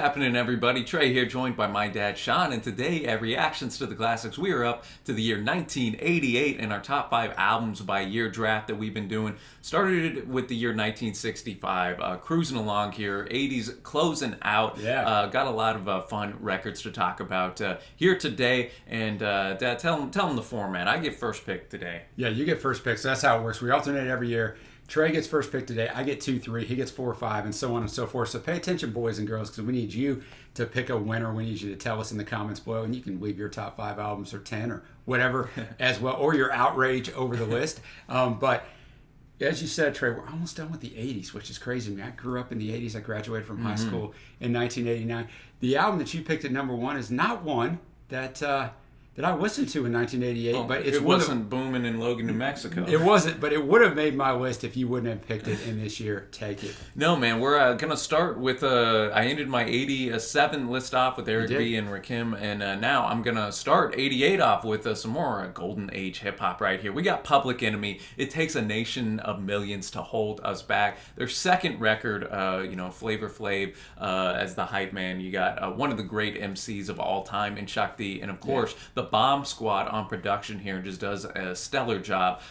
Happening, everybody? Trey here, joined by my dad Sean, and today at Reactions to the Classics, we are up to the year 1988 and our top 5 albums by year draft that we've been doing. Started with the year 1965, cruising along here, 80s closing out. Got a lot of fun records to talk about here today. And Dad, tell them the format. I get first pick today. Yeah, you get first pick, so that's how it works. We alternate every year. Trey gets first pick today. I get 2, 3. He gets 4, 5, and so on and so forth. So pay attention, boys and girls, because we need you to pick a winner. We need you to tell us in the comments below, and you can leave your top 5 albums or 10 or whatever as well, or your outrage over the list. But as you said, Trey, we're almost done with the 80s, which is crazy. I mean, I grew up in the 80s. I graduated from high school in 1989. The album that you picked at number 1 is not one that I listened to in 1988, but it wasn't booming in Logan, New Mexico. It wasn't, but it would have made my list if you wouldn't have picked it in this year. Take it. No, man, we're going to start with, I ended my 87 list off with Eric B. and Rakim, and now I'm going to start 88 off with some more golden age hip-hop right here. We got Public Enemy, It Takes a Nation of Millions to Hold Us Back. Their second record, Flavor Flav as the hype man. You got one of the great MCs of all time in Chuck D, and of course, the Bomb Squad on production here just does a stellar job.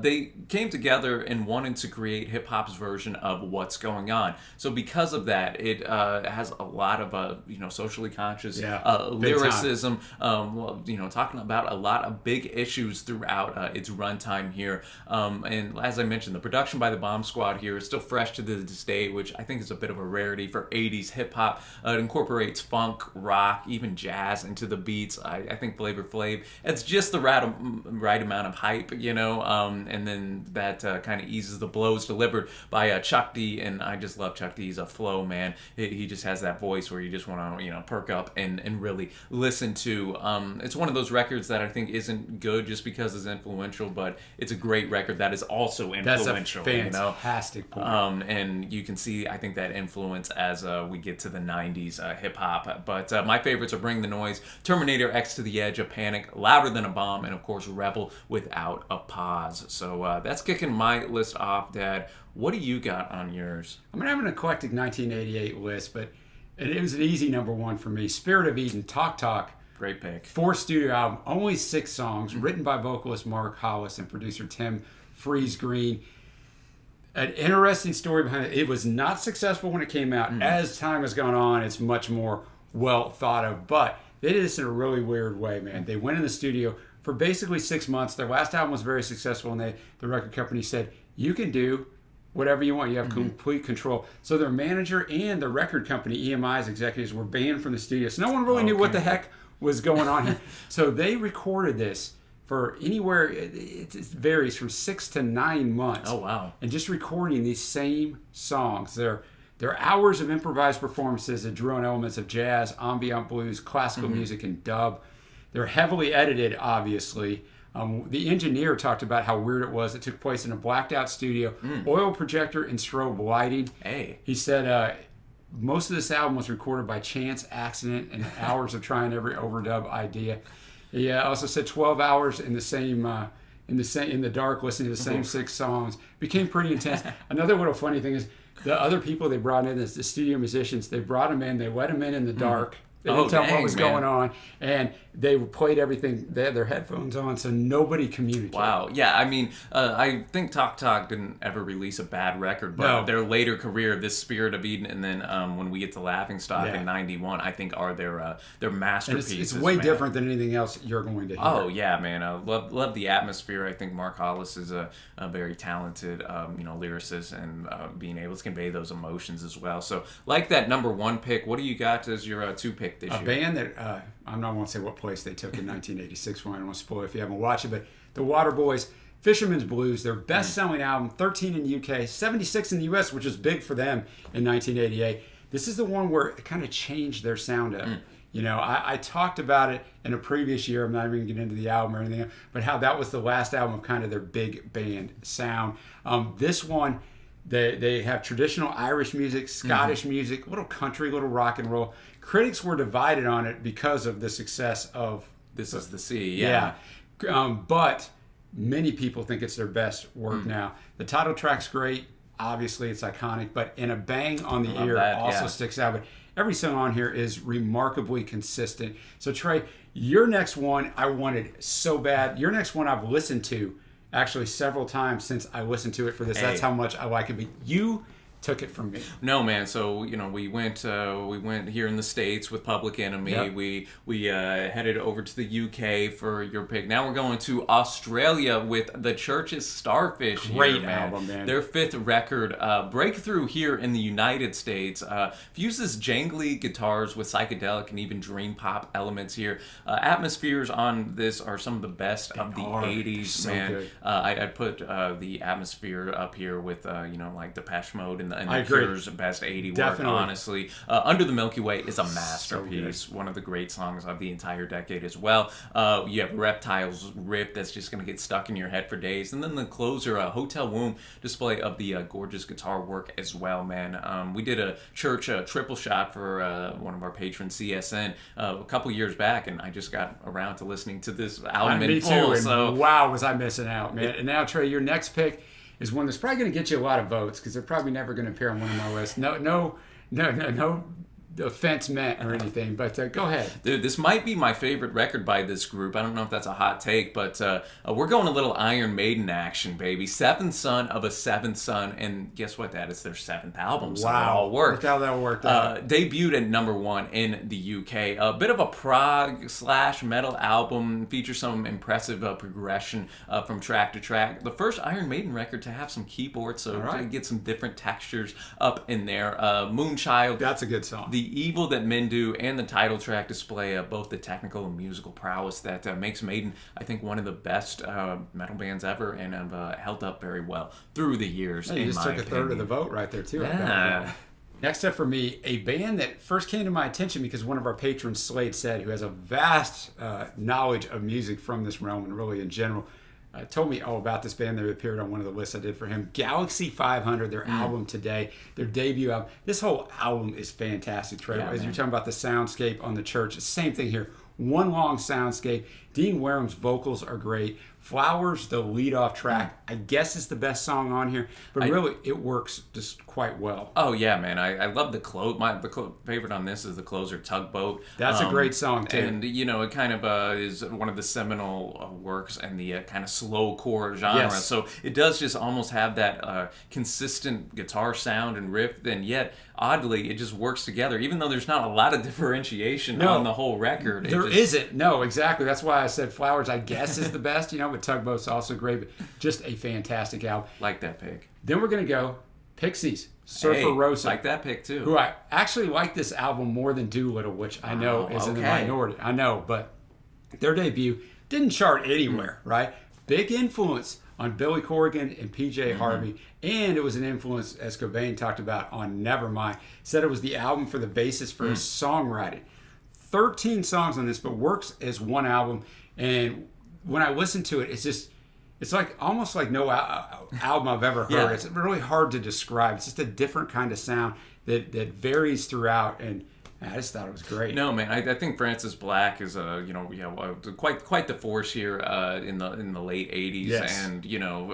They came together and wanted to create hip-hop's version of What's Going On. So because of that, it has a lot of socially conscious lyricism, talking about a lot of big issues throughout its runtime here. And as I mentioned, the production by the Bomb Squad here is still fresh to this day, which I think is a bit of a rarity for 80s hip-hop. It incorporates funk, rock, even jazz into the beats. I think Flavor Flav, it's just the right amount of hype, and then that kind of eases the blows delivered by Chuck D, and I just love Chuck D's flow, man. He just has that voice where you just want to, perk up and really listen to. It's one of those records that I think isn't good just because it's influential, but it's a great record that is also influential. That's a fantastic point. And you can see, I think, that influence as we get to the 90s hip-hop. But my favorites are Bring the Noise, Terminator X to the Edge, Panic, Louder Than a Bomb, and of course Rebel Without a Pause. So that's kicking my list off, Dad. What do you got on yours? I'm going to have an eclectic 1988 list, but it was an easy number 1 for me. Spirit of Eden, Talk Talk. Great pick. 4th studio album, only 6 songs, written by vocalist Mark Hollis and producer Tim Freeze Green. An interesting story behind it. It was not successful when it came out. As time has gone on, it's much more well thought of, but they did this in a really weird way, man. They went in the studio for basically 6 months. Their last album was very successful, and the record company said, you can do whatever you want. You have complete control. So their manager and the record company, EMI's executives, were banned from the studio. So no one really knew what the heck was going on here. So they recorded this for anywhere, it varies from 6 to 9 months. Oh, wow. And just recording these same songs. They're hours of improvised performances that drew on elements of jazz, ambient blues, classical music, and dub. They're heavily edited, obviously. The engineer talked about how weird it was. It took place in a blacked-out studio, oil projector, and strobe lighting. Hey. He said most of this album was recorded by chance, accident, and hours of trying every overdub idea. He also said 12 hours in the dark, listening to the same 6 songs. Became pretty intense. Another little funny thing is, the other people they brought in as the studio musicians, they brought them in, they let them in the dark. They didn't tell them what was going on, and they played everything. They had their headphones on, so nobody communicated. Wow. Yeah, I mean, I think Talk Talk didn't ever release a bad record, but their later career, this Spirit of Eden, and then when we get to Laughingstock in 91, I think are their masterpieces. It's way different than anything else you're going to hear. Oh, yeah, man. I love the atmosphere. I think Mark Hollis is a very talented lyricist, and being able to convey those emotions as well. So, like that number 1 pick, what do you got as your 2 pick this year? A band that I'm not going to say what place they took in 1986 for. I don't want to spoil it if you haven't watched it, but the Waterboys, Fisherman's Blues, their best-selling album, 13 in the UK, 76 in the US, which was big for them in 1988. This is the one where it kind of changed their sound up. I talked about it in a previous year. I'm not even going to get into the album or anything, but how that was the last album of kind of their big band sound. This one, they have traditional Irish music, Scottish music, little country, little rock and roll. Critics were divided on it because of the success of This Is the Sea. Yeah. But many people think it's their best work now. The title track's great. Obviously, it's iconic, but In a Bang on the Ear also sticks out. But every song on here is remarkably consistent. So Trey, your next one I wanted so bad. Your next one I've listened to actually several times since I listened to it for this. Hey. That's how much I like it. But you took it from me. No, man. So we went here in the States with Public Enemy. Yep. We headed over to the UK for your pick. Now we're going to Australia with the Church's Starfish. Great album, man. Their 5th record, breakthrough here in the United States. Fuses jangly guitars with psychedelic and even dream pop elements here. Atmospheres on this are some of the best of the 80s, so man. I'd put the Atmosphere up here with like Depeche Mode and the Cure's best 80 work, honestly. Under the Milky Way is a masterpiece. So one of the great songs of the entire decade as well. You have Reptiles riff that's just going to get stuck in your head for days. And then the closer, Hotel Womb, display of the gorgeous guitar work as well, man. We did a church triple shot for one of our patrons, CSN, a couple years back, and I just got around to listening to this album in full. Me too. And wow, was I missing out, man. And now, Trey, your next pick is one that's probably going to get you a lot of votes because they're probably never going to appear on one of my lists. No offense meant or anything, but go ahead. Dude, this might be my favorite record by this group. I don't know if that's a hot take, but we're going a little Iron Maiden action, baby. 7th son of a 7th son, and guess what? That is their 7th album, so wow. It all worked. Look how that worked out. Debuted at #1 in the UK. A bit of a prog/metal album, features some impressive progression from track to track. The first Iron Maiden record to have some keyboards, so to get some different textures up in there. Moonchild. That's a good song. The Evil That Men Do and the title track display both the technical and musical prowess that makes Maiden, I think, one of the best metal bands ever, and have held up very well through the years. You just took a third of the vote right there, too. Yeah. Next up for me, a band that first came to my attention because one of our patrons, Slade Said, who has a vast knowledge of music from this realm and really in general, told me all about this band that appeared on one of the lists I did for him. Galaxy 500, their album today, their debut album. This whole album is fantastic, Trey. As you're talking about the soundscape on the church, same thing here. One long soundscape. Dean Wareham's vocals are great. Flowers, the lead-off track, I guess is the best song on here, but really it works just quite well. Oh yeah, man! I love the close. The favorite on this is the closer, Tugboat. That's a great song too, and it kind of is one of the seminal works in the kind of slowcore genre. Yes. So it does just almost have that consistent guitar sound and riff, and yet oddly it just works together. Even though there's not a lot of differentiation on the whole record, there isn't. No, exactly. That's why I said Flowers, I guess, is the best. But Tugboat's also great, but just a fantastic album. Like that pick. Then we're going to go Pixies, Surfer Rosa. Like that pick too. Who I actually like this album more than Doolittle, which I know is in the minority. I know, but their debut didn't chart anywhere, right? Big influence on Billy Corgan and PJ Harvey, and it was an influence, as Cobain talked about, on Nevermind. Said it was the album for the basis for his songwriting. 13 songs on this, but works as one album, and when I listen to it, it's like almost like no album I've ever heard. Yeah. It's really hard to describe. It's just a different kind of sound that varies throughout, and I just thought it was great. No, man, I think Francis Black is quite the force here in the late '80s, yes. And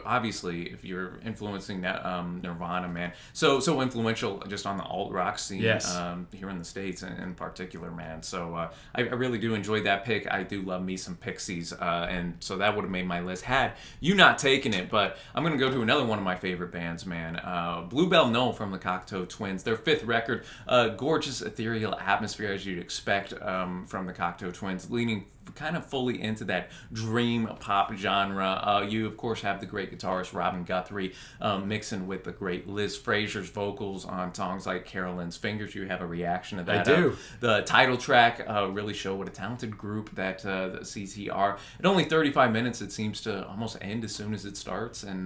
obviously if you're influencing that Nirvana, man, so influential just on the alt rock scene, yes. Here in the States in particular, man. So I really do enjoy that pick. I do love me some Pixies, and so that would have made my list had you not taken it. But I'm gonna go to another one of my favorite bands, man. Bluebell Knoll from the Cocteau Twins, their 5th record, gorgeous ethereal atmosphere as you'd expect from the Cocteau Twins, leaning kind of fully into that dream pop genre. You of course have the great guitarist Robin Guthrie mixing with the great Liz Fraser's vocals on songs like Carolyn's Fingers. You have a reaction to that. I do. The title track really show what a talented group that the CT are. At only 35 minutes, it seems to almost end as soon as it starts, and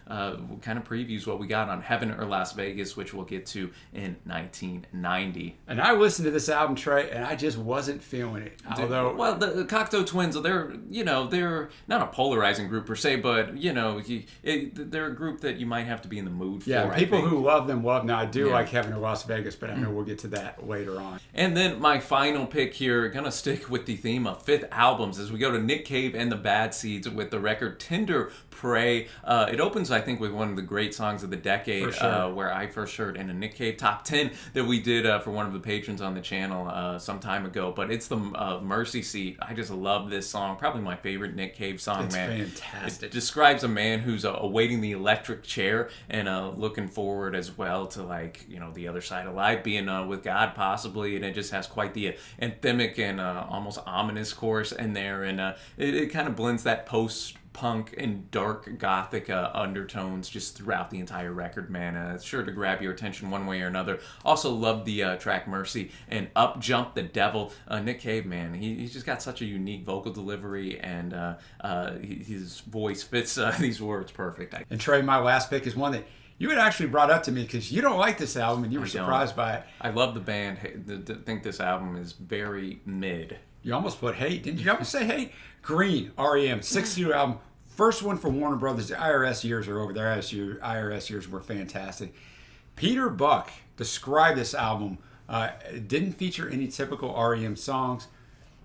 kind of previews what we got on Heaven or Las Vegas, which we'll get to in 1990. And I listened to this album, Trey, and I just wasn't feeling it. Although, well, the Cocteau Twins, they're not a polarizing group per se, but they're a group that you might have to be in the mood for. Yeah, people who love them love. Now I do like having to Las Vegas, but I know we'll get to that later on. And then my final pick here, gonna stick with the theme of fifth albums as we go to Nick Cave and the Bad Seeds with the record Tinder Pray. It opens, I think, with one of the great songs of the decade, where I first heard in a Nick Cave top 10 that we did for one of the patrons on the channel some time ago. But it's the Mercy Seat. I just love this song. Probably my favorite Nick Cave song, it's man. Fantastic. It describes a man who's awaiting the electric chair and looking forward as well to the other side of life, being with God possibly. And it just has quite the anthemic and almost ominous chorus in there. And it kind of blends that post-punk and dark gothic undertones just throughout the entire record, man. It's sure to grab your attention one way or another. Also love the track Mercy and Up Jump the Devil. Nick Cave, man, he's just got such a unique vocal delivery, and his voice fits these words perfect. And Trey, my last pick is one that you had actually brought up to me because you don't like this album and you were surprised by it. I love the band. I think this album is very mid. You almost put Hate. Didn't you almost say Hate? Green, REM, 62 album. First one for Warner Brothers. The IRS years are over. Their IRS years were fantastic. Peter Buck described this album. It didn't feature any typical REM songs.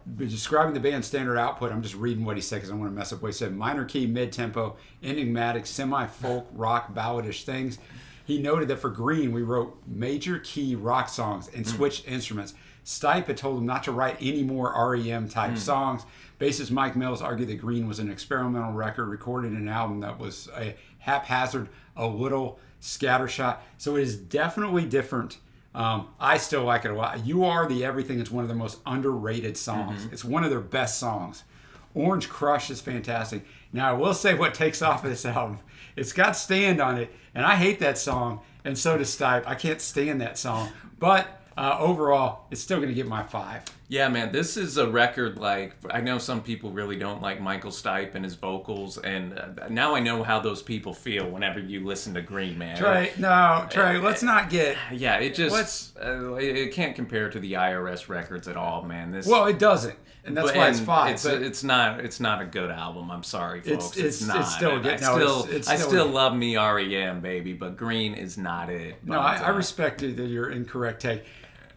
But describing the band's standard output, I'm just reading what he said because I don't want to mess up what he said. Minor key, mid-tempo, enigmatic, semi-folk, rock, balladish things. He noted that for Green, we wrote major key rock songs and switched instruments. Stipe had told him not to write any more REM-type songs. Bassist Mike Mills argued that Green was an experimental record recorded in an album that was a haphazard, a little scattershot. So it is definitely different. I still like it a lot. You Are the Everything is one of their most underrated songs. It's one of their best songs. Orange Crush is fantastic. Now, I will say what takes off of this album. It's got Stand on it, and I hate that song, and so does Stipe. I can't stand that song. But overall, it's still going to get my 5. Yeah, man, this is a record, I know some people really don't like Michael Stipe and his vocals, and now I know how those people feel whenever you listen to Green, man. Trey, let's not get... Yeah, it just... it can't compare to the IRS records at all, man. Well, it doesn't, and that's why it's 5. It's not a good album, I'm sorry, folks. It's not. It's still good. I still love me REM, baby, but Green is not it. No, I respect your incorrect take.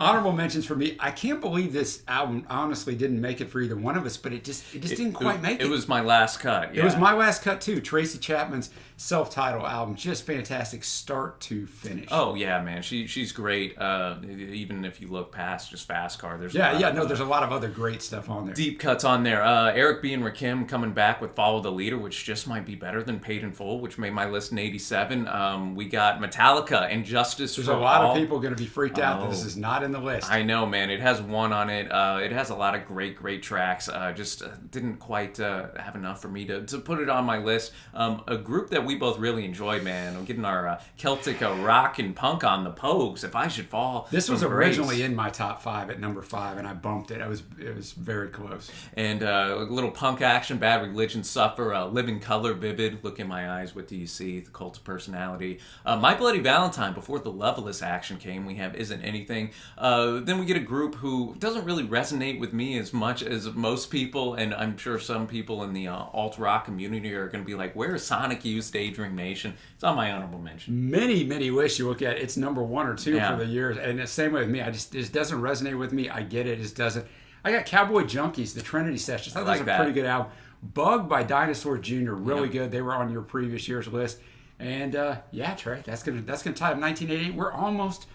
Honorable mentions for me. I can't believe this album honestly didn't make it for either one of us, but it just didn't quite make it. It was my last cut. Yeah. It was my last cut too. Tracy Chapman's self-titled album, just fantastic, start to finish. Oh yeah, man, she's great. Even if you look past just Fast Car, there's there's a lot of other great stuff on there. Deep cuts on there. Eric B. and Rakim coming back with Follow the Leader, which just might be better than Paid in Full, which made my list in '87. We got Metallica and Justice for All. There's a lot of people going to be freaked out that this is not in the list. I know, man. It has one on it. It has a lot of great tracks. Just didn't quite have enough for me to put it on my list. A group that we both really enjoy, man. I'm getting our Celtic rock and punk on, the Pogues. If I Should Fall. This was originally in my top 5 at number 5, and I bumped it. It was very close. And a little punk action, Bad Religion, Suffer, Living Color, Vivid, Look in My Eyes, What Do You See, The Cult of Personality. My Bloody Valentine, before the Leveless action came, we have Isn't Anything. Then we get a group who doesn't really resonate with me as much as most people, and I'm sure some people in the alt-rock community are going to be like, where is Sonic Youth, Daydream Nation? It's on my honorable mention. Many lists you look at, it's number 1 or 2 for the years, and the same way with me. It just doesn't resonate with me. I get it. It just doesn't. I got Cowboy Junkies, the Trinity Sessions. I thought that was a pretty good album. Bug by Dinosaur Jr., really good. They were on your previous year's list. And Trey, that's gonna tie up 1988. We're almost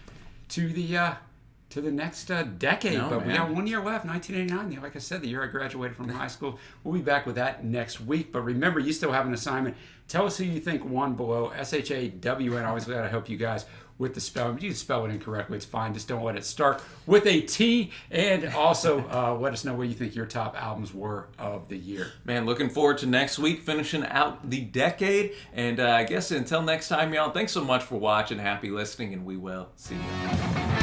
to the next decade, but we got 1 year left, 1989. Like I said, the year I graduated from high school. We'll be back with that next week. But remember, you still have an assignment. Tell us who you think won below. SHAWN. I always got to help you guys with the spelling. You can spell it incorrectly. It's fine. Just don't let it start with a T. And also let us know what you think your top albums were of the year. Man, looking forward to next week, finishing out the decade. And I guess until next time, y'all, thanks so much for watching. Happy listening, and we will see you.